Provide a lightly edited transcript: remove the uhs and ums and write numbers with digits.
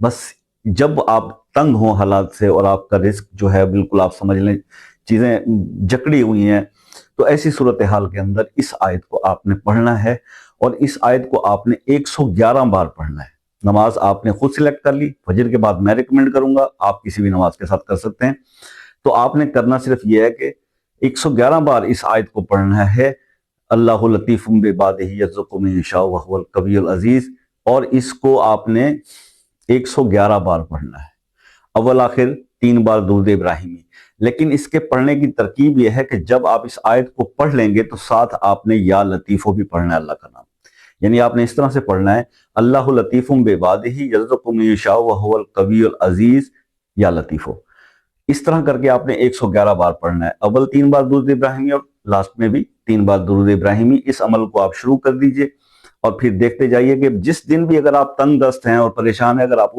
بس جب آپ تنگ ہوں حالات سے اور آپ کا رزق جو ہے بالکل آپ سمجھ لیں چیزیں جکڑی ہوئی ہیں، تو ایسی صورتحال کے اندر اس آیت کو آپ نے پڑھنا ہے، اور اس آیت کو آپ نے 111 بار پڑھنا ہے۔ نماز آپ نے خود سلیکٹ کر لی، فجر کے بعد میں ریکمنڈ کروں گا، آپ کسی بھی نماز کے ساتھ کر سکتے ہیں۔ تو آپ نے کرنا صرف یہ ہے کہ 111 بار اس آیت کو پڑھنا ہے، اللہ لطیف بعبادہ یرزق من یشاء وہو القوی العزیز، اور اس کو آپ نے 111 بار پڑھنا ہے، اول آخر 3 بار درود ابراہیمی۔ لیکن اس کے پڑھنے کی ترکیب یہ ہے کہ جب آپ اس آیت کو پڑھ لیں گے تو ساتھ آپ نے یا لطیفو بھی پڑھنا ہے، اللہ کا نام، یعنی آپ نے اس طرح سے پڑھنا ہے، اللہ لطیف بعبادہ یرزق من یشاء وہو القوی العزیز یا لطیفو۔ اس طرح کر کے آپ نے 111 بار پڑھنا ہے، اول 3 بار درود ابراہیمی اور لاسٹ میں بھی 3 بار درود ابراہیمی۔ اس عمل کو آپ شروع کر دیجئے اور پھر دیکھتے جائیے کہ جس دن بھی اگر آپ تنگ دست ہیں اور پریشان ہیں، اگر آپ